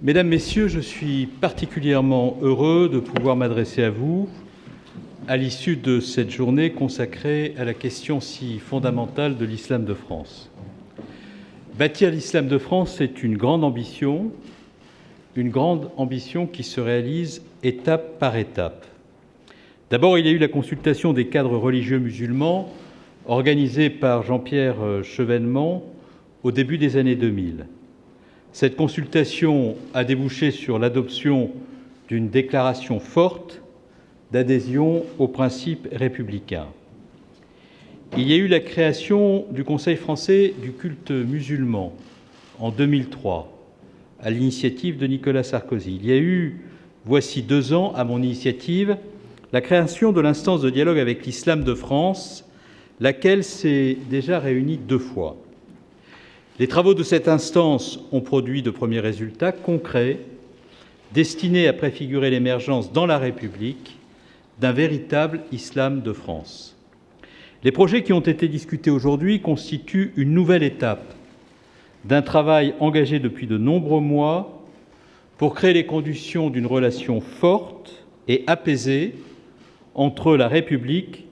Mesdames, Messieurs, je suis particulièrement heureux de pouvoir m'adresser à vous à l'issue de cette journée consacrée à la question si fondamentale de l'islam de France. Bâtir l'islam de France, c'est une grande ambition qui se réalise étape par étape. D'abord, il y a eu la consultation des cadres religieux musulmans organisée par Jean-Pierre Chevènement au début des années 2000. Cette consultation a débouché sur l'adoption d'une déclaration forte d'adhésion aux principes républicains. Il y a eu la création du Conseil français du culte musulman en 2003, à l'initiative de Nicolas Sarkozy. Il y a eu, voici 2 ans, à mon initiative, la création de l'instance de dialogue avec l'islam de France, laquelle s'est déjà réunie 2 fois. Les travaux de cette instance ont produit de premiers résultats concrets destinés à préfigurer l'émergence dans la République d'un véritable islam de France. Les projets qui ont été discutés aujourd'hui constituent une nouvelle étape d'un travail engagé depuis de nombreux mois pour créer les conditions d'une relation forte et apaisée entre la République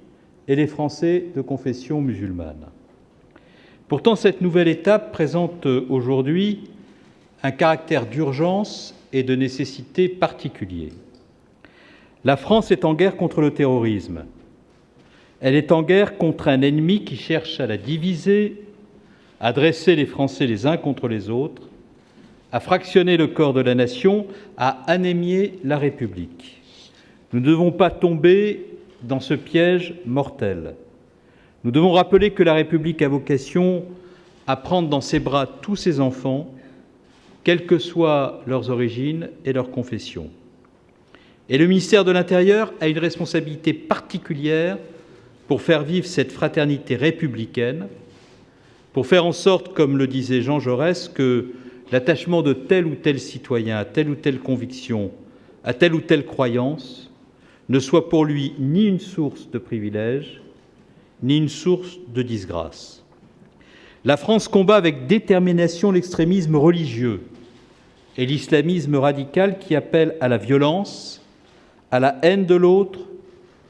et les Français de confession musulmane. Pourtant, cette nouvelle étape présente aujourd'hui un caractère d'urgence et de nécessité particulier. La France est en guerre contre le terrorisme. Elle est en guerre contre un ennemi qui cherche à la diviser, à dresser les Français les uns contre les autres, à fractionner le corps de la nation, à anémier la République. Nous ne devons pas tomber dans ce piège mortel. Nous devons rappeler que la République a vocation à prendre dans ses bras tous ses enfants, quelles que soient leurs origines et leur confession. Et le ministère de l'Intérieur a une responsabilité particulière pour faire vivre cette fraternité républicaine, pour faire en sorte, comme le disait Jean Jaurès, que l'attachement de tel ou tel citoyen à telle ou telle conviction, à telle ou telle croyance, ne soit pour lui ni une source de privilège, ni une source de disgrâce. La France combat avec détermination l'extrémisme religieux et l'islamisme radical qui appelle à la violence, à la haine de l'autre,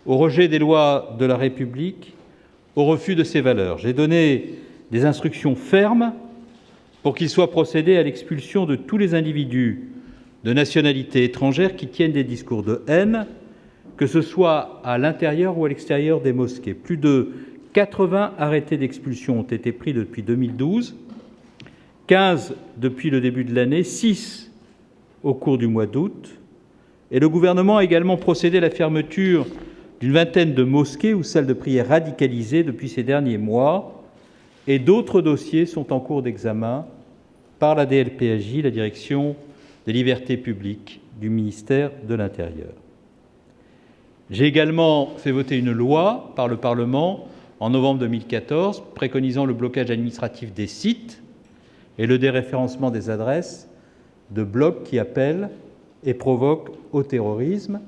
au rejet des lois de la République, au refus de ses valeurs. J'ai donné des instructions fermes pour qu'il soit procédé à l'expulsion de tous les individus de nationalité étrangère qui tiennent des discours de haine, que ce soit à l'intérieur ou à l'extérieur des mosquées. Plus de 80 arrêtés d'expulsion ont été pris depuis 2012, 15 depuis le début de l'année, 6 au cours du mois d'août. Et le gouvernement a également procédé à la fermeture d'une vingtaine de mosquées ou salles de prière radicalisées depuis ces derniers mois. Et d'autres dossiers sont en cours d'examen par la DLPAJ, la Direction des libertés publiques du ministère de l'Intérieur. J'ai également fait voter une loi par le Parlement en novembre 2014 préconisant le blocage administratif des sites et le déréférencement des adresses de blogs qui appellent et provoquent au terrorisme.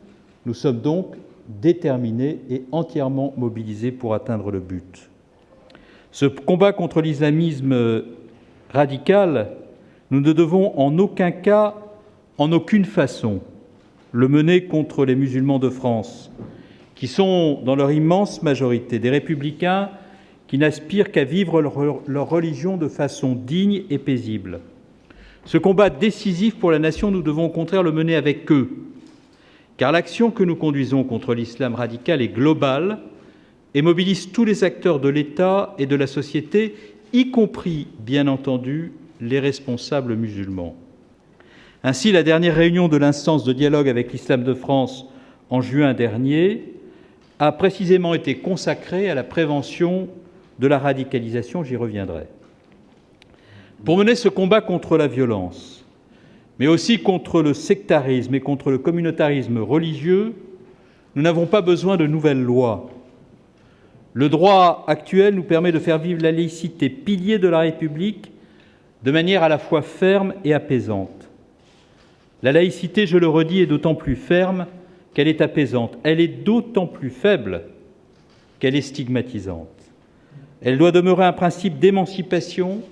Nous sommes donc déterminés et entièrement mobilisés pour atteindre le but. Ce combat contre l'islamisme radical, nous ne devons en aucun cas, en aucune façon, le mener contre les musulmans de France, qui sont, dans leur immense majorité, des républicains qui n'aspirent qu'à vivre leur religion de façon digne et paisible. Ce combat décisif pour la nation, nous devons au contraire le mener avec eux, car l'action que nous conduisons contre l'islam radical est globale et mobilise tous les acteurs de l'État et de la société, y compris, bien entendu, les responsables musulmans. Ainsi, la dernière réunion de l'instance de dialogue avec l'islam de France en juin dernier a précisément été consacrée à la prévention de la radicalisation, j'y reviendrai. Pour mener ce combat contre la violence, mais aussi contre le sectarisme et contre le communautarisme religieux, nous n'avons pas besoin de nouvelles lois. Le droit actuel nous permet de faire vivre la laïcité, pilier de la République, de manière à la fois ferme et apaisante. La laïcité, je le redis, est d'autant plus ferme qu'elle est apaisante. Elle est d'autant plus faible qu'elle est stigmatisante. Elle doit demeurer un principe d'émancipation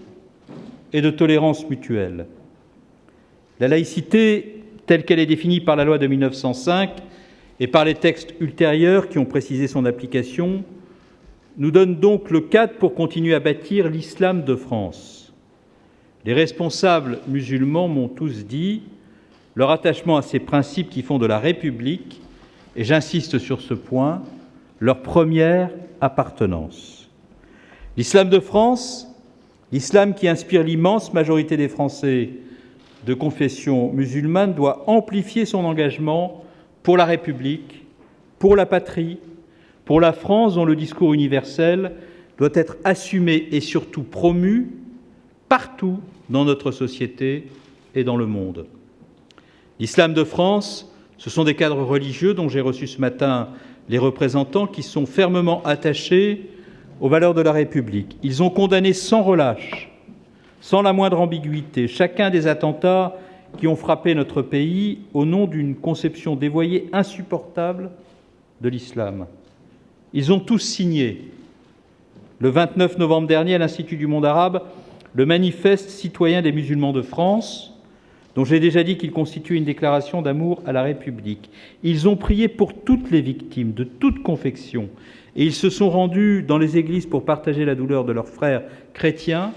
et de tolérance mutuelle. La laïcité, telle qu'elle est définie par la loi de 1905 et par les textes ultérieurs qui ont précisé son application, nous donne donc le cadre pour continuer à bâtir l'islam de France. Les responsables musulmans m'ont tous dit leur attachement à ces principes qui font de la République, et j'insiste sur ce point, leur première appartenance. L'islam de France, l'islam qui inspire l'immense majorité des Français de confession musulmane, doit amplifier son engagement pour la République, pour la patrie, pour la France dont le discours universel doit être assumé et surtout promu partout dans notre société et dans le monde. L'islam de France, ce sont des cadres religieux dont j'ai reçu ce matin les représentants qui sont fermement attachés aux valeurs de la République. Ils ont condamné sans relâche, sans la moindre ambiguïté, chacun des attentats qui ont frappé notre pays au nom d'une conception dévoyée insupportable de l'islam. Ils ont tous signé, le 29 novembre dernier à l'Institut du monde arabe, le manifeste citoyen des musulmans de France, dont j'ai déjà dit qu'il constitue une déclaration d'amour à la République. Ils ont prié pour toutes les victimes de toute confession et ils se sont rendus dans les églises pour partager la douleur de leurs frères chrétiens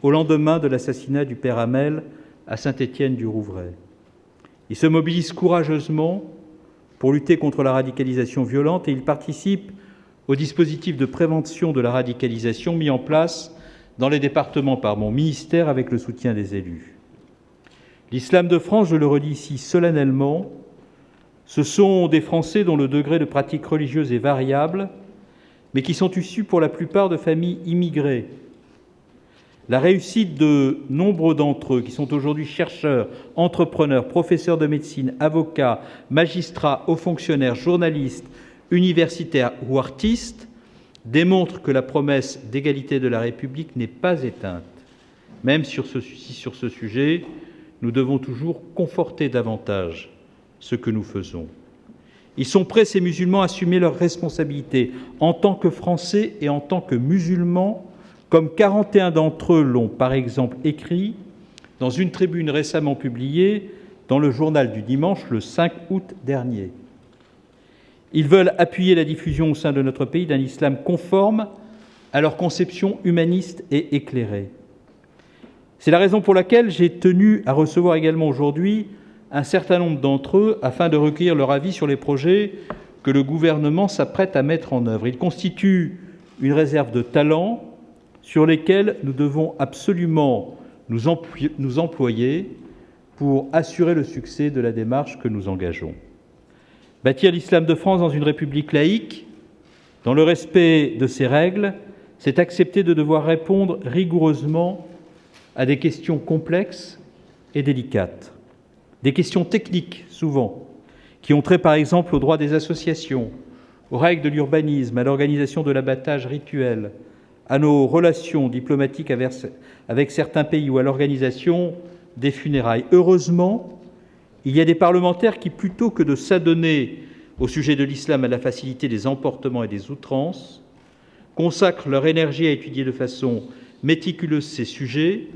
au lendemain de l'assassinat du père Hamel à Saint-Étienne-du-Rouvray. Ils se mobilisent courageusement pour lutter contre la radicalisation violente et ils participent au dispositif de prévention de la radicalisation mis en place dans les départements par mon ministère avec le soutien des élus. L'islam de France, je le redis ici solennellement, ce sont des Français dont le degré de pratique religieuse est variable, mais qui sont issus pour la plupart de familles immigrées. La réussite de nombreux d'entre eux, qui sont aujourd'hui chercheurs, entrepreneurs, professeurs de médecine, avocats, magistrats, hauts fonctionnaires, journalistes, universitaires ou artistes, démontre que la promesse d'égalité de la République n'est pas éteinte. Même si sur ce sujet, nous devons toujours conforter davantage ce que nous faisons. Ils sont prêts, ces musulmans, à assumer leurs responsabilités en tant que Français et en tant que musulmans, comme 41 d'entre eux l'ont par exemple écrit dans une tribune récemment publiée dans le journal du dimanche le 5 août dernier. Ils veulent appuyer la diffusion au sein de notre pays d'un islam conforme à leur conception humaniste et éclairée. C'est la raison pour laquelle j'ai tenu à recevoir également aujourd'hui un certain nombre d'entre eux afin de recueillir leur avis sur les projets que le gouvernement s'apprête à mettre en œuvre. Ils constituent une réserve de talents sur lesquels nous devons absolument nous employer pour assurer le succès de la démarche que nous engageons. Bâtir l'islam de France dans une république laïque, dans le respect de ses règles, c'est accepter de devoir répondre rigoureusement à des questions complexes et délicates. Des questions techniques, souvent, qui ont trait par exemple aux droits des associations, aux règles de l'urbanisme, à l'organisation de l'abattage rituel, à nos relations diplomatiques avec certains pays ou à l'organisation des funérailles. Heureusement, il y a des parlementaires qui, plutôt que de s'adonner au sujet de l'islam à la facilité des emportements et des outrances, consacrent leur énergie à étudier de façon méticuleuse ces sujets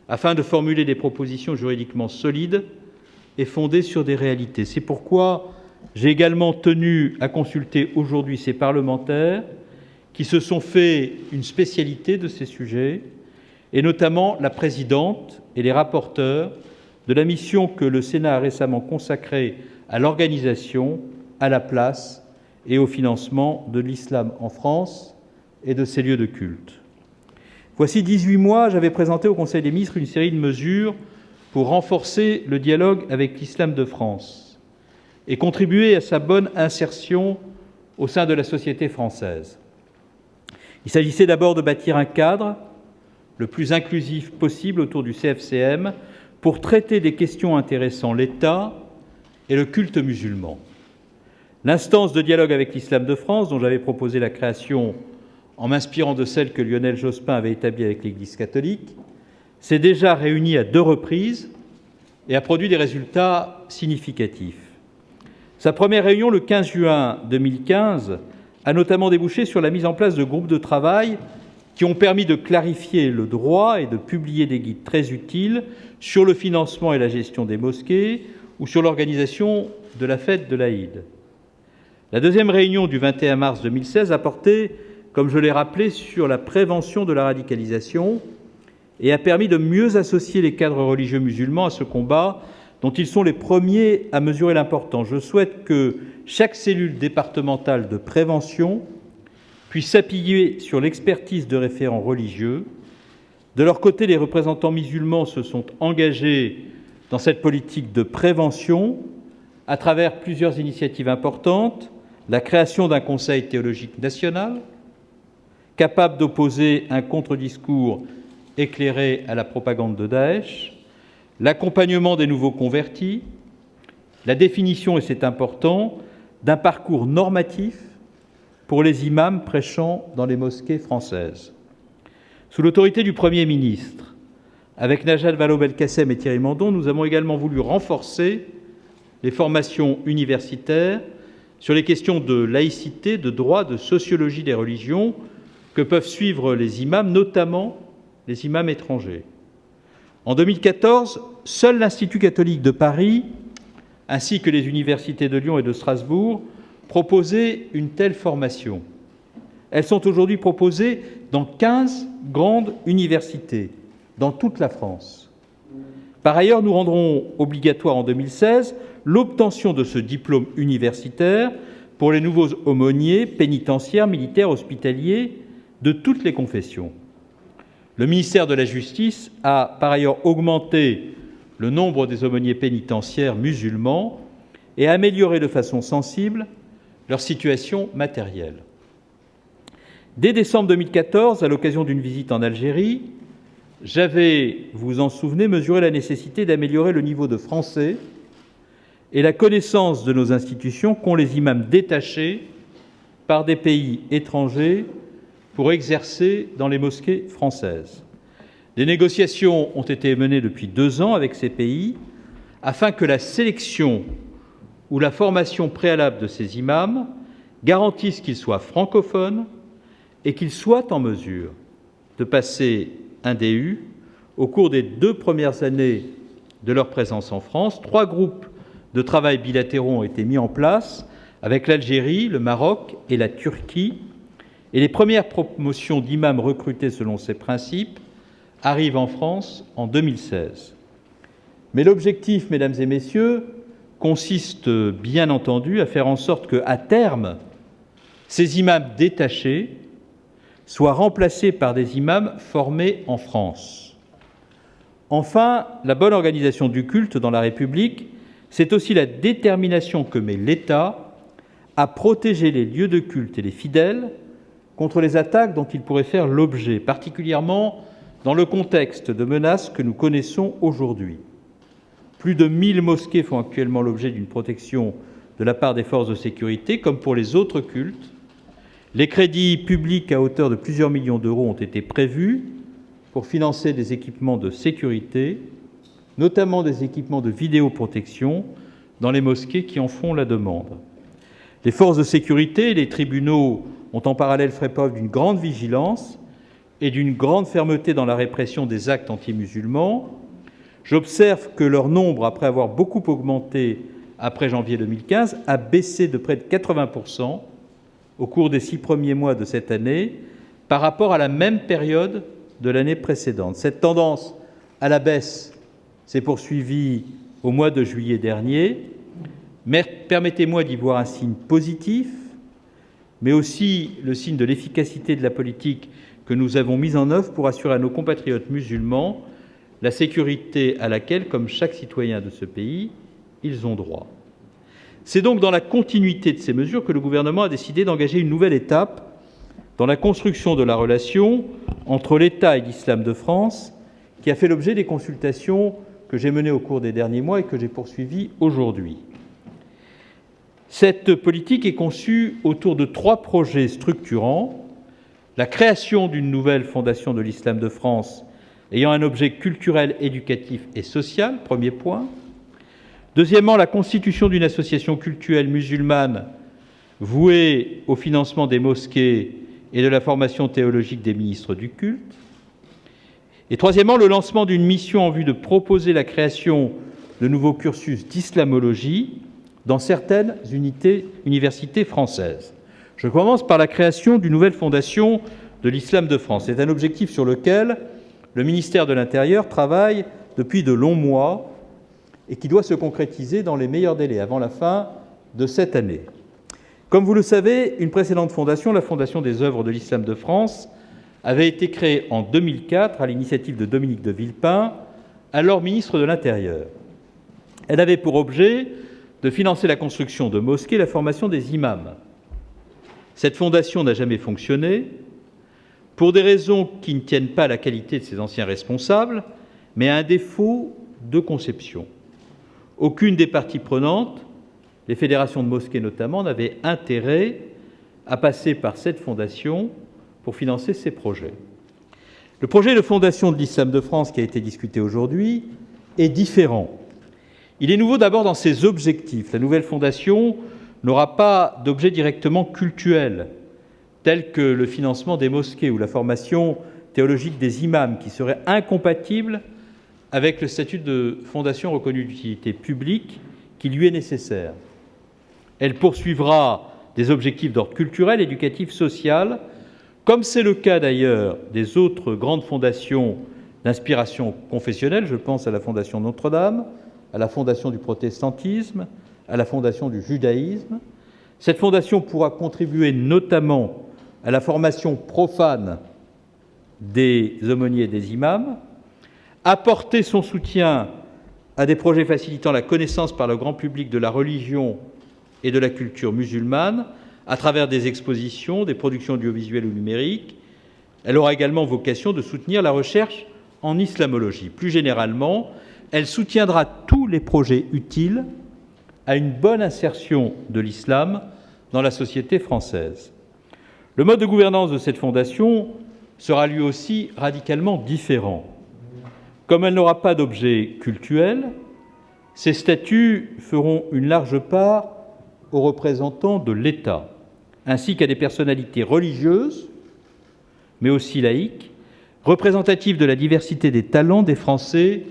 afin de formuler des propositions juridiquement solides et fondées sur des réalités. C'est pourquoi j'ai également tenu à consulter aujourd'hui ces parlementaires qui se sont fait une spécialité de ces sujets, et notamment la présidente et les rapporteurs de la mission que le Sénat a récemment consacrée à l'organisation, à la place et au financement de l'islam en France et de ses lieux de culte. Voici 18 mois, j'avais présenté au Conseil des ministres une série de mesures pour renforcer le dialogue avec l'islam de France et contribuer à sa bonne insertion au sein de la société française. Il s'agissait d'abord de bâtir un cadre le plus inclusif possible autour du CFCM pour traiter des questions intéressant l'État et le culte musulman. L'instance de dialogue avec l'islam de France, dont j'avais proposé la création en m'inspirant de celle que Lionel Jospin avait établie avec l'Église catholique, s'est déjà réunie à 2 reprises et a produit des résultats significatifs. Sa première réunion, le 15 juin 2015, a notamment débouché sur la mise en place de groupes de travail qui ont permis de clarifier le droit et de publier des guides très utiles sur le financement et la gestion des mosquées ou sur l'organisation de la fête de l'Aïd. La deuxième réunion du 21 mars 2016 a porté, comme je l'ai rappelé, sur la prévention de la radicalisation et a permis de mieux associer les cadres religieux musulmans à ce combat dont ils sont les premiers à mesurer l'importance. Je souhaite que chaque cellule départementale de prévention puisse s'appuyer sur l'expertise de référents religieux. De leur côté, les représentants musulmans se sont engagés dans cette politique de prévention à travers plusieurs initiatives importantes, la création d'un conseil théologique national, capable d'opposer un contre-discours éclairé à la propagande de Daesh, l'accompagnement des nouveaux convertis, la définition, et c'est important, d'un parcours normatif pour les imams prêchant dans les mosquées françaises. Sous l'autorité du Premier ministre, avec Najat Vallaud-Belkacem et Thierry Mandon, nous avons également voulu renforcer les formations universitaires sur les questions de laïcité, de droit, de sociologie des religions que peuvent suivre les imams, notamment les imams étrangers. En 2014, seul l'Institut catholique de Paris, ainsi que les universités de Lyon et de Strasbourg, proposaient une telle formation. Elles sont aujourd'hui proposées dans 15 grandes universités, dans toute la France. Par ailleurs, nous rendrons obligatoire en 2016 l'obtention de ce diplôme universitaire pour les nouveaux aumôniers pénitentiaires, militaires, hospitaliers de toutes les confessions. Le ministère de la Justice a par ailleurs augmenté le nombre des aumôniers pénitentiaires musulmans et amélioré de façon sensible leur situation matérielle. Dès décembre 2014, à l'occasion d'une visite en Algérie, j'avais, vous vous en souvenez, mesuré la nécessité d'améliorer le niveau de français et la connaissance de nos institutions qu'ont les imams détachés par des pays étrangers pour exercer dans les mosquées françaises. Des négociations ont été menées depuis 2 ans avec ces pays afin que la sélection ou la formation préalable de ces imams garantisse qu'ils soient francophones et qu'ils soient en mesure de passer un DU au cours des 2 premières années de leur présence en France. 3 groupes de travail bilatéraux ont été mis en place avec l'Algérie, le Maroc et la Turquie, et les premières promotions d'imams recrutés selon ces principes arrivent en France en 2016. Mais l'objectif, mesdames et messieurs, consiste bien entendu à faire en sorte qu'à terme, ces imams détachés soient remplacés par des imams formés en France. Enfin, la bonne organisation du culte dans la République, c'est aussi la détermination que met l'État à protéger les lieux de culte et les fidèles contre les attaques dont ils pourraient faire l'objet, particulièrement dans le contexte de menaces que nous connaissons aujourd'hui. Plus de 1000 mosquées font actuellement l'objet d'une protection de la part des forces de sécurité, comme pour les autres cultes. Les crédits publics à hauteur de plusieurs millions d'euros ont été prévus pour financer des équipements de sécurité, notamment des équipements de vidéoprotection dans les mosquées qui en font la demande. Les forces de sécurité et les tribunaux ont en parallèle fait preuve d'une grande vigilance et d'une grande fermeté dans la répression des actes anti-musulmans. J'observe que leur nombre, après avoir beaucoup augmenté après janvier 2015, a baissé de près de 80% au cours des 6 premiers mois de cette année par rapport à la même période de l'année précédente. Cette tendance à la baisse s'est poursuivie au mois de juillet dernier. Mais permettez-moi d'y voir un signe positif, mais aussi le signe de l'efficacité de la politique que nous avons mise en œuvre pour assurer à nos compatriotes musulmans la sécurité à laquelle, comme chaque citoyen de ce pays, ils ont droit. C'est donc dans la continuité de ces mesures que le gouvernement a décidé d'engager une nouvelle étape dans la construction de la relation entre l'État et l'islam de France, qui a fait l'objet des consultations que j'ai menées au cours des derniers mois et que j'ai poursuivies aujourd'hui. Cette politique est conçue autour de 3 projets structurants: la création d'une nouvelle fondation de l'islam de France ayant un objet culturel, éducatif et social, premier point. Deuxièmement, la constitution d'une association cultuelle musulmane vouée au financement des mosquées et de la formation théologique des ministres du culte. Et troisièmement, le lancement d'une mission en vue de proposer la création de nouveaux cursus d'islamologie dans certaines universités françaises. Je commence par la création d'une nouvelle fondation de l'islam de France. C'est un objectif sur lequel le ministère de l'Intérieur travaille depuis de longs mois et qui doit se concrétiser dans les meilleurs délais, avant la fin de cette année. Comme vous le savez, une précédente fondation, la Fondation des œuvres de l'islam de France, avait été créée en 2004 à l'initiative de Dominique de Villepin, alors ministre de l'Intérieur. Elle avait pour objet de financer la construction de mosquées et la formation des imams. Cette fondation n'a jamais fonctionné, pour des raisons qui ne tiennent pas à la qualité de ses anciens responsables, mais à un défaut de conception. Aucune des parties prenantes, les fédérations de mosquées notamment, n'avait intérêt à passer par cette fondation pour financer ces projets. Le projet de fondation de l'islam de France qui a été discuté aujourd'hui est différent. Il est nouveau d'abord dans ses objectifs. La nouvelle fondation n'aura pas d'objet directement cultuel, tel que le financement des mosquées ou la formation théologique des imams, qui serait incompatible avec le statut de fondation reconnue d'utilité publique qui lui est nécessaire. Elle poursuivra des objectifs d'ordre culturel, éducatif, social, comme c'est le cas d'ailleurs des autres grandes fondations d'inspiration confessionnelle. Je pense à la Fondation Notre-Dame, à la Fondation du protestantisme, à la Fondation du judaïsme. Cette fondation pourra contribuer notamment à la formation profane des aumôniers et des imams, apporter son soutien à des projets facilitant la connaissance par le grand public de la religion et de la culture musulmane, à travers des expositions, des productions audiovisuelles ou numériques. Elle aura également vocation de soutenir la recherche en islamologie. Plus généralement, elle soutiendra tous les projets utiles à une bonne insertion de l'islam dans la société française. Le mode de gouvernance de cette fondation sera lui aussi radicalement différent. Comme elle n'aura pas d'objet cultuel, ses statuts feront une large part aux représentants de l'État, ainsi qu'à des personnalités religieuses, mais aussi laïques, représentatives de la diversité des talents des Français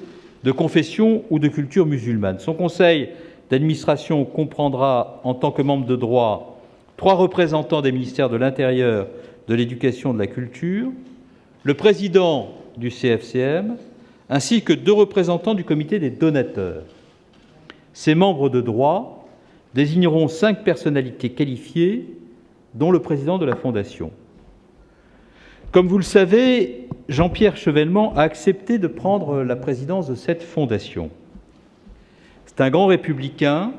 de confession ou de culture musulmane. Son conseil d'administration comprendra, en tant que membre de droit, 3 représentants des ministères de l'Intérieur, de l'Éducation et de la Culture, le président du CFCM, ainsi que 2 représentants du comité des donateurs. Ces membres de droit désigneront 5 personnalités qualifiées, dont le président de la Fondation. Comme vous le savez, Jean-Pierre Chevènement a accepté de prendre la présidence de cette fondation. C'est un grand républicain,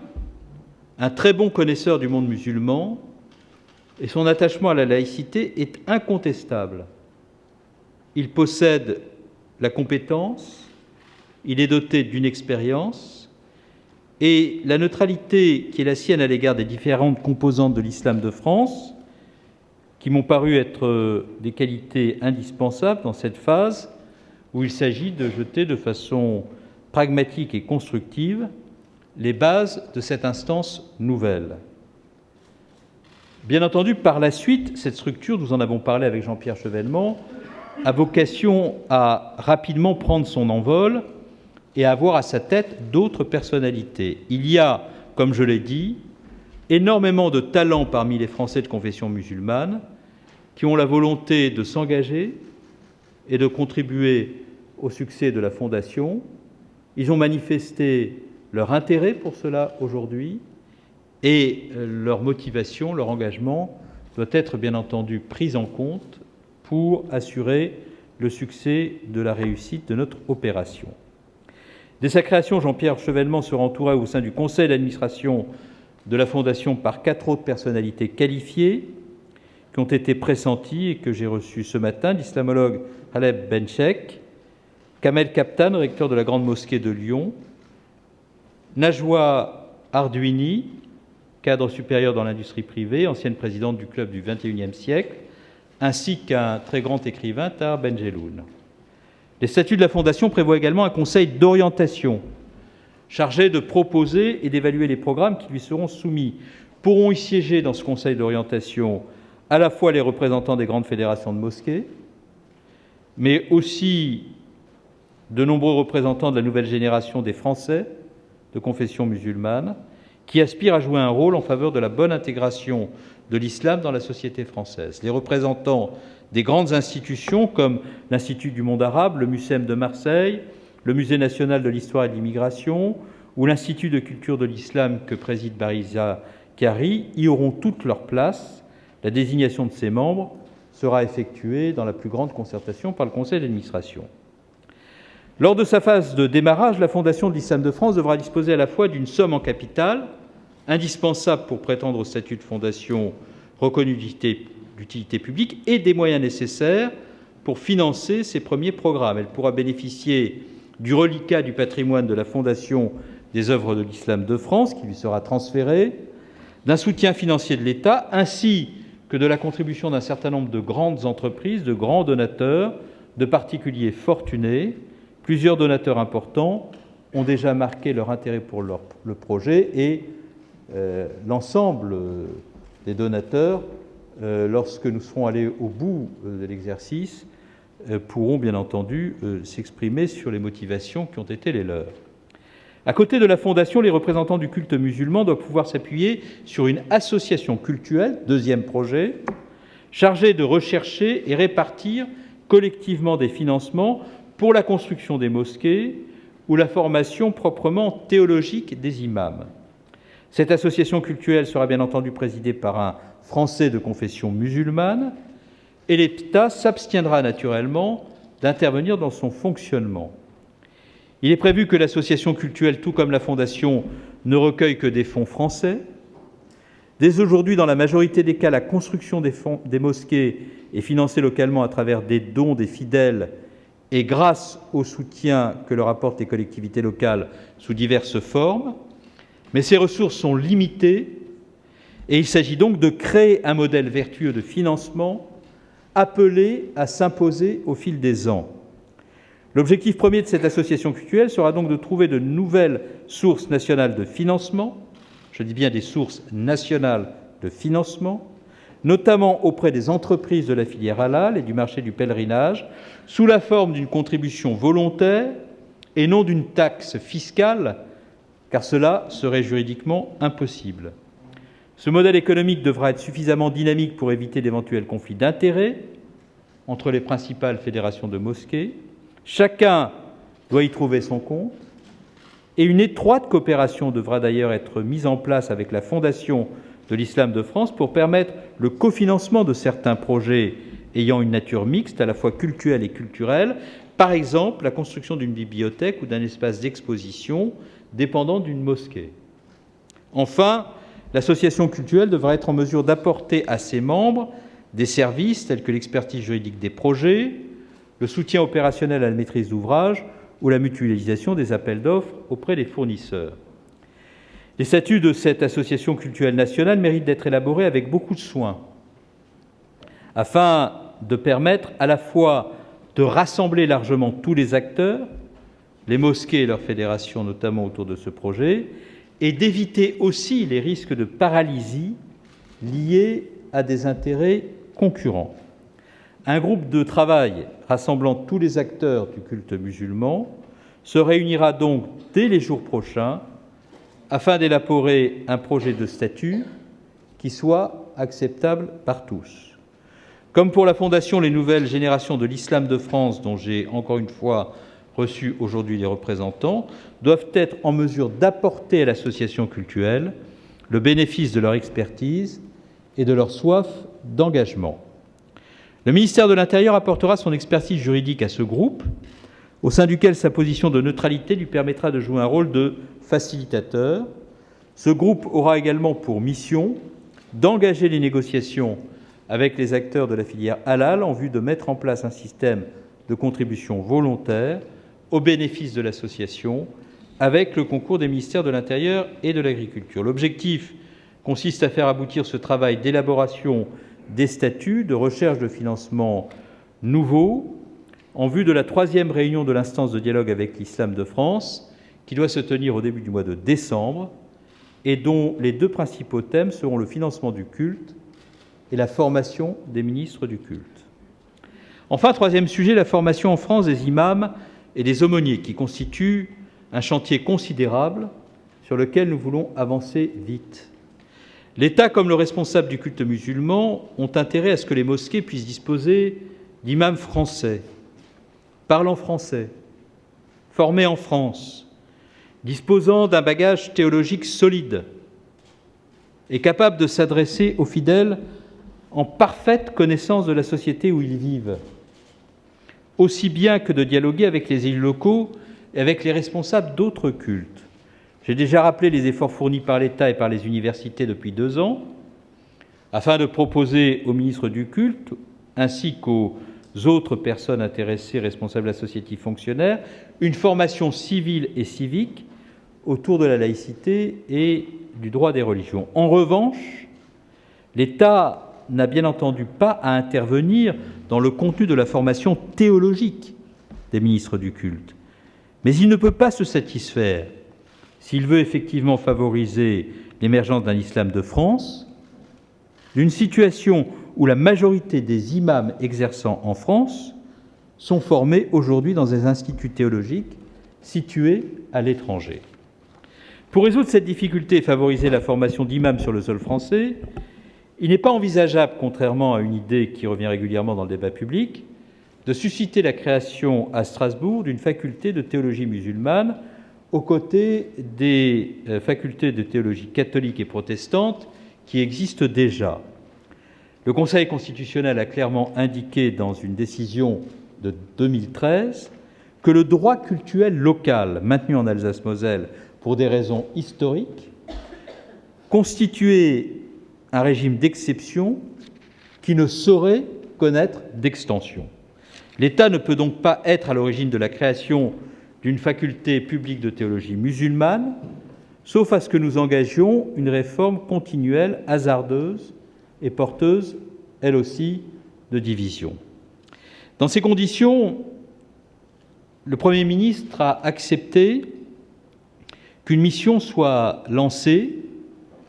un très bon connaisseur du monde musulman, et son attachement à la laïcité est incontestable. Il possède la compétence, il est doté d'une expérience, et la neutralité qui est la sienne à l'égard des différentes composantes de l'islam de France, qui m'ont paru être des qualités indispensables dans cette phase où il s'agit de jeter de façon pragmatique et constructive les bases de cette instance nouvelle. Bien entendu, par la suite, cette structure, nous en avons parlé avec Jean-Pierre Chevènement, a vocation à rapidement prendre son envol et à avoir à sa tête d'autres personnalités. Il y a, comme je l'ai dit, énormément de talents parmi les Français de confession musulmane qui ont la volonté de s'engager et de contribuer au succès de la Fondation. Ils ont manifesté leur intérêt pour cela aujourd'hui et leur motivation, leur engagement doit être bien entendu pris en compte pour assurer le succès de la réussite de notre opération. Dès sa création, Jean-Pierre Chevènement sera entouré au sein du conseil d'administration de la Fondation par 4 autres personnalités qualifiées qui ont été pressenties et que j'ai reçues ce matin: l'islamologue Haleb Benchek, Kamel Kaptan, recteur de la Grande Mosquée de Lyon, Najwa Ardouini, cadre supérieur dans l'industrie privée, ancienne présidente du club du XXIe siècle, ainsi qu'un très grand écrivain, Tahar Benjeloun. Les statuts de la Fondation prévoient également un conseil d'orientation chargé de proposer et d'évaluer les programmes qui lui seront soumis. Pourront y siéger dans ce conseil d'orientation à la fois les représentants des grandes fédérations de mosquées, mais aussi de nombreux représentants de la nouvelle génération des Français de confession musulmane, qui aspirent à jouer un rôle en faveur de la bonne intégration de l'islam dans la société française. Les représentants des grandes institutions comme l'Institut du monde arabe, le MUSEM de Marseille, le Musée national de l'histoire et de l'immigration ou l'Institut de culture de l'islam que préside Bariza Kari y auront toute leur place. La désignation de ses membres sera effectuée dans la plus grande concertation par le conseil d'administration. Lors de sa phase de démarrage, la Fondation de l'Islam de France devra disposer à la fois d'une somme en capital, indispensable pour prétendre au statut de fondation reconnue d'utilité publique, et des moyens nécessaires pour financer ses premiers programmes. Elle pourra bénéficier du reliquat du patrimoine de la Fondation des œuvres de l'Islam de France, qui lui sera transféré, d'un soutien financier de l'État, ainsi que de la contribution d'un certain nombre de grandes entreprises, de grands donateurs, de particuliers fortunés. Plusieurs donateurs importants ont déjà marqué leur intérêt pour le projet et l'ensemble des donateurs, lorsque nous serons allés au bout de l'exercice, pourront bien entendu s'exprimer sur les motivations qui ont été les leurs. À côté de la Fondation, les représentants du culte musulman doivent pouvoir s'appuyer sur une association cultuelle, deuxième projet, chargée de rechercher et répartir collectivement des financements pour la construction des mosquées ou la formation proprement théologique des imams. Cette association cultuelle sera bien entendu présidée par un Français de confession musulmane et l'État s'abstiendra naturellement d'intervenir dans son fonctionnement. Il est prévu que l'association cultuelle, tout comme la Fondation, ne recueille que des fonds français. Dès aujourd'hui, dans la majorité des cas, la construction des mosquées est financée localement à travers des dons des fidèles et grâce au soutien que leur apportent les collectivités locales sous diverses formes. Mais ces ressources sont limitées et il s'agit donc de créer un modèle vertueux de financement appelé à s'imposer au fil des ans. L'objectif premier de cette association cultuelle sera donc de trouver de nouvelles sources nationales de financement, je dis bien des sources nationales de financement, notamment auprès des entreprises de la filière halal et du marché du pèlerinage, sous la forme d'une contribution volontaire et non d'une taxe fiscale, car cela serait juridiquement impossible. Ce modèle économique devra être suffisamment dynamique pour éviter d'éventuels conflits d'intérêts entre les principales fédérations de mosquées. Chacun doit y trouver son compte et une étroite coopération devra d'ailleurs être mise en place avec la Fondation de l'Islam de France pour permettre le cofinancement de certains projets ayant une nature mixte, à la fois cultuelle et culturelle, par exemple la construction d'une bibliothèque ou d'un espace d'exposition dépendant d'une mosquée. Enfin, l'association cultuelle devra être en mesure d'apporter à ses membres des services tels que l'expertise juridique des projets, le soutien opérationnel à la maîtrise d'ouvrage ou la mutualisation des appels d'offres auprès des fournisseurs. Les statuts de cette association cultuelle nationale méritent d'être élaborés avec beaucoup de soin, afin de permettre à la fois de rassembler largement tous les acteurs, les mosquées et leurs fédérations notamment autour de ce projet, et d'éviter aussi les risques de paralysie liés à des intérêts concurrents. Un groupe de travail rassemblant tous les acteurs du culte musulman se réunira donc dès les jours prochains afin d'élaborer un projet de statut qui soit acceptable par tous. Comme pour la Fondation Les Nouvelles Générations de l'Islam de France, dont j'ai encore une fois reçu aujourd'hui les représentants, doivent être en mesure d'apporter à l'association cultuelle le bénéfice de leur expertise et de leur soif d'engagement. Le ministère de l'Intérieur apportera son expertise juridique à ce groupe, au sein duquel sa position de neutralité lui permettra de jouer un rôle de facilitateur. Ce groupe aura également pour mission d'engager les négociations avec les acteurs de la filière halal en vue de mettre en place un système de contribution volontaire au bénéfice de l'association avec le concours des ministères de l'Intérieur et de l'Agriculture. L'objectif consiste à faire aboutir ce travail d'élaboration des statuts, de recherche de financement nouveaux, en vue de la 3e réunion de l'instance de dialogue avec l'Islam de France, qui doit se tenir au début du mois de décembre, et dont les 2 principaux thèmes seront le financement du culte et la formation des ministres du culte. Enfin, troisième sujet, la formation en France des imams et des aumôniers, qui constitue un chantier considérable sur lequel nous voulons avancer vite. L'État, comme le responsable du culte musulman, ont intérêt à ce que les mosquées puissent disposer d'imams français, parlant français, formés en France, disposant d'un bagage théologique solide et capable de s'adresser aux fidèles en parfaite connaissance de la société où ils vivent, aussi bien que de dialoguer avec les élus locaux et avec les responsables d'autres cultes. J'ai déjà rappelé les efforts fournis par l'État et par les universités depuis 2 ans, afin de proposer aux ministres du culte, ainsi qu'aux autres personnes intéressées, responsables associatifs, fonctionnaires, une formation civile et civique autour de la laïcité et du droit des religions. En revanche, l'État n'a bien entendu pas à intervenir dans le contenu de la formation théologique des ministres du culte. Mais il ne peut pas se satisfaire, s'il veut effectivement favoriser l'émergence d'un islam de France, d'une situation où la majorité des imams exerçant en France sont formés aujourd'hui dans des instituts théologiques situés à l'étranger. Pour résoudre cette difficulté et favoriser la formation d'imams sur le sol français, il n'est pas envisageable, contrairement à une idée qui revient régulièrement dans le débat public, de susciter la création à Strasbourg d'une faculté de théologie musulmane aux côtés des facultés de théologie catholique et protestante qui existent déjà. Le Conseil constitutionnel a clairement indiqué dans une décision de 2013 que le droit cultuel local maintenu en Alsace-Moselle pour des raisons historiques constituait un régime d'exception qui ne saurait connaître d'extension. L'État ne peut donc pas être à l'origine de la création d'une faculté publique de théologie musulmane, sauf à ce que nous engagions une réforme continuelle, hasardeuse et porteuse, elle aussi, de division. Dans ces conditions, le Premier ministre a accepté qu'une mission soit lancée,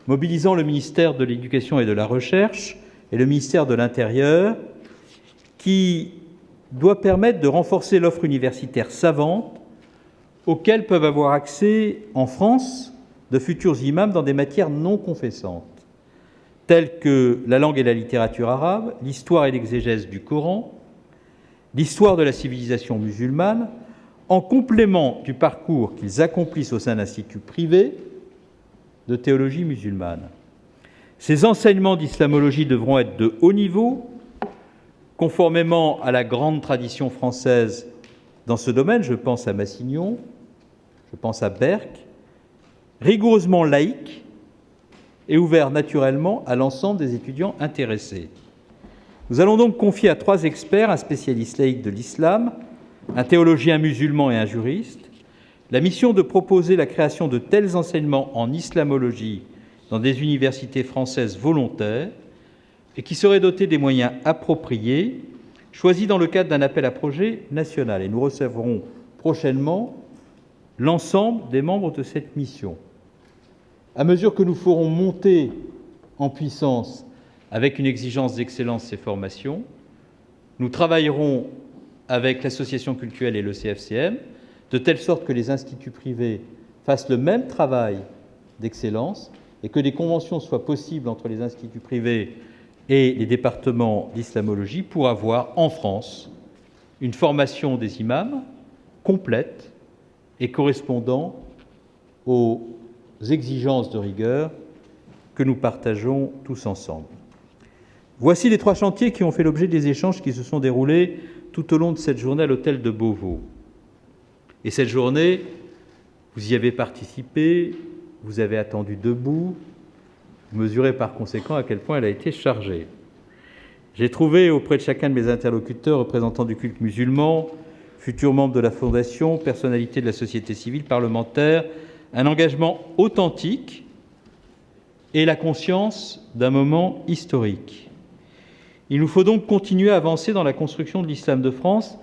mobilisant le ministère de l'Éducation et de la Recherche et le ministère de l'Intérieur, qui doit permettre de renforcer l'offre universitaire savante auxquelles peuvent avoir accès en France de futurs imams dans des matières non confessantes, telles que la langue et la littérature arabe, l'histoire et l'exégèse du Coran, l'histoire de la civilisation musulmane, en complément du parcours qu'ils accomplissent au sein d'instituts privés de théologie musulmane. Ces enseignements d'islamologie devront être de haut niveau, conformément à la grande tradition française dans ce domaine, je pense à Massignon, je pense à Berck, rigoureusement laïques et ouverts naturellement à l'ensemble des étudiants intéressés. Nous allons donc confier à 3 experts, un spécialiste laïque de l'islam, un théologien musulman et un juriste, la mission de proposer la création de tels enseignements en islamologie dans des universités françaises volontaires et qui seraient dotés des moyens appropriés, choisis dans le cadre d'un appel à projet national. Et nous recevrons prochainement l'ensemble des membres de cette mission. À mesure que nous ferons monter en puissance avec une exigence d'excellence ces formations, nous travaillerons avec l'association cultuelle et le CFCM, de telle sorte que les instituts privés fassent le même travail d'excellence et que des conventions soient possibles entre les instituts privés et les départements d'islamologie pour avoir en France une formation des imams complète et correspondant aux exigences de rigueur que nous partageons tous ensemble. Voici les 3 chantiers qui ont fait l'objet des échanges qui se sont déroulés tout au long de cette journée à l'hôtel de Beauvau. Et cette journée, vous y avez participé, vous avez attendu debout, vous mesurez par conséquent à quel point elle a été chargée. J'ai trouvé auprès de chacun de mes interlocuteurs, représentants du culte musulman, futurs membres de la Fondation, personnalités de la société civile, parlementaires, un engagement authentique et la conscience d'un moment historique. Il nous faut donc continuer à avancer dans la construction de l'islam de France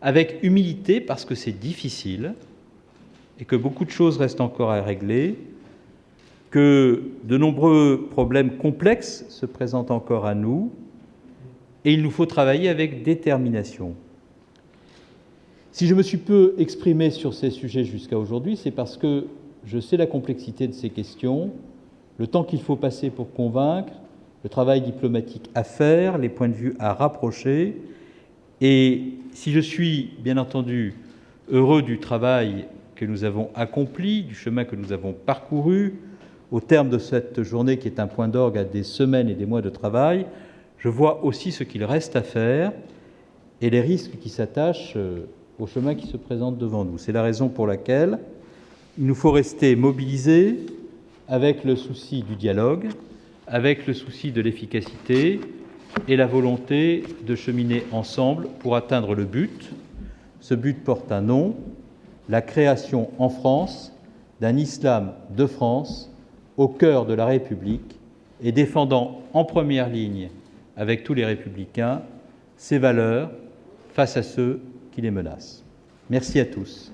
avec humilité, parce que c'est difficile et que beaucoup de choses restent encore à régler, que de nombreux problèmes complexes se présentent encore à nous et il nous faut travailler avec détermination. Si je me suis peu exprimé sur ces sujets jusqu'à aujourd'hui, c'est parce que je sais la complexité de ces questions, le temps qu'il faut passer pour convaincre, le travail diplomatique à faire, les points de vue à rapprocher. Et si je suis, bien entendu, heureux du travail que nous avons accompli, du chemin que nous avons parcouru, au terme de cette journée qui est un point d'orgue à des semaines et des mois de travail, je vois aussi ce qu'il reste à faire et les risques qui s'attachent au chemin qui se présente devant nous. C'est la raison pour laquelle il nous faut rester mobilisés avec le souci du dialogue, avec le souci de l'efficacité et la volonté de cheminer ensemble pour atteindre le but. Ce but porte un nom, la création en France d'un islam de France au cœur de la République et défendant en première ligne, avec tous les républicains, ses valeurs face à ceux qui les menacent. Merci à tous.